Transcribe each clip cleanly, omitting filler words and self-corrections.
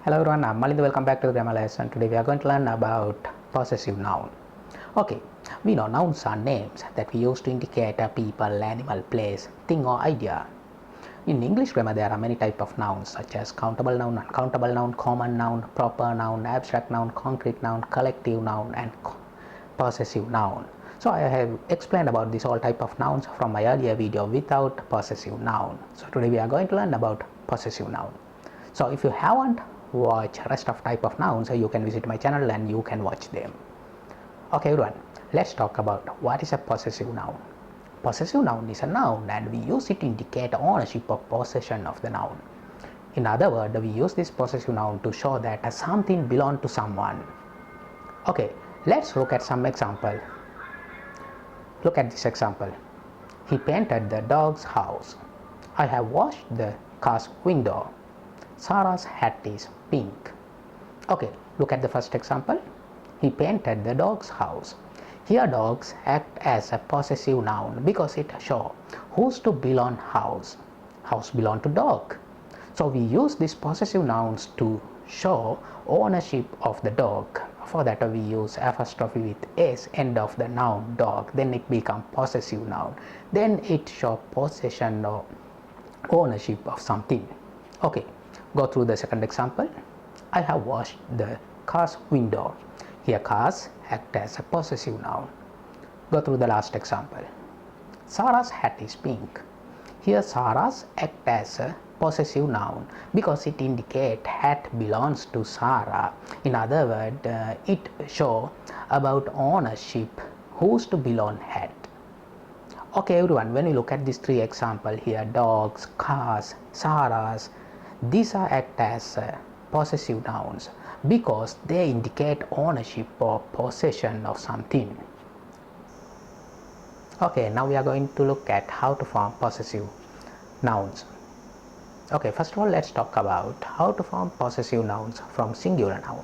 Hello everyone, I'm Malind. Welcome back to the grammar lesson. Today we are going to learn about possessive noun. Okay, we know nouns are names that we use to indicate a people, animal, place, thing or idea. In English grammar there are many types of nouns such as countable noun, uncountable noun, common noun, proper noun, abstract noun, concrete noun, collective noun and possessive noun. So I have explained about this all type of nouns from my earlier video without possessive noun. So today we are going to learn about possessive noun. So if you haven't watched rest of type of nouns, you can visit my channel and you can watch them. Okay everyone, let's talk about what is a possessive noun. Possessive noun is a noun and we use it to indicate ownership or possession of the noun. In other words, we use this possessive noun to show that something belongs to someone. Okay, let's look at some example. Look at this example. He painted the dog's house. I have washed the car's window. Sarah's hat is pink. Okay, look at the first example. He painted the dog's house. Here dogs act as a possessive noun because it shows who's to belong house. House belong to dog. So we use these possessive nouns to show ownership of the dog. For that we use apostrophe with s end of the noun dog. Then it becomes possessive noun. Then it shows possession or ownership of something. Okay. Go through the second example. I have washed the car's window. Here cars act as a possessive noun. Go through the last example. Sarah's hat is pink. Here Sarah's act as a possessive noun because it indicates hat belongs to Sarah. In other words, it shows about ownership, who's to belong hat. Okay everyone, when you look at these three examples here, dogs, cars, Sarah's, these are act as possessive nouns because they indicate ownership or possession of something. Okay, now we are going to look at how to form possessive nouns. Okay, first of all let's talk about how to form possessive nouns from singular noun.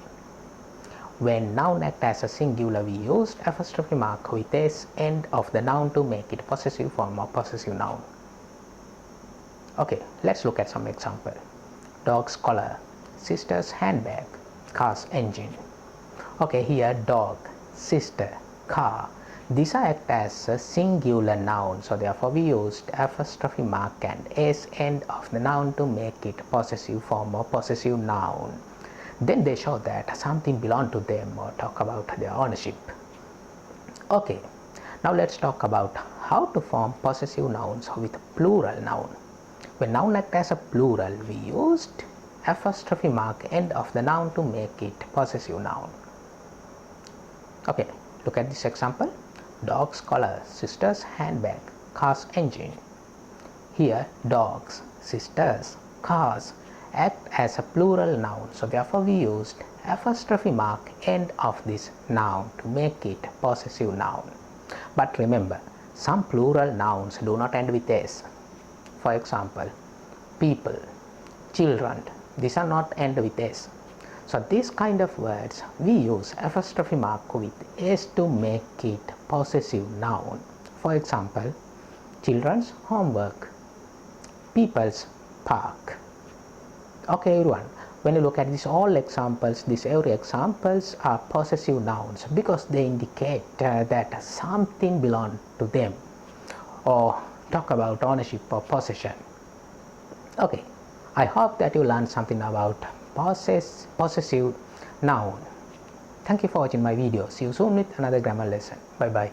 When noun act as a singular, we use apostrophe mark with s end of the noun to make it possessive form of possessive noun. Okay, let's look at some example. Dog's collar, sister's handbag, car's engine. Okay, here dog, sister, car, these are act as a singular noun, so therefore we used apostrophe mark and s end of the noun to make it possessive form or possessive noun. Then they show that something belongs to them or talk about their ownership. Okay, now let's talk about how to form possessive nouns with plural noun. When noun act as a plural, we used apostrophe mark end of the noun to make it possessive noun. Okay, look at this example. Dog's collar, sister's handbag, car's engine. Here dogs, sisters, cars act as a plural noun, so therefore we used apostrophe mark end of this noun to make it possessive noun. But remember, some plural nouns do not end with s. For example, people, children, these are not end with s. So these kind of words we use apostrophe mark with s to make it possessive noun. For example, children's homework, people's park. Okay everyone, when you look at these all examples, these every examples are possessive nouns because they indicate that something belongs to them or talk about ownership or possession. Okay, I hope that you learned something about possessive noun. Thank you for watching my video. See you soon with another grammar lesson. Bye bye.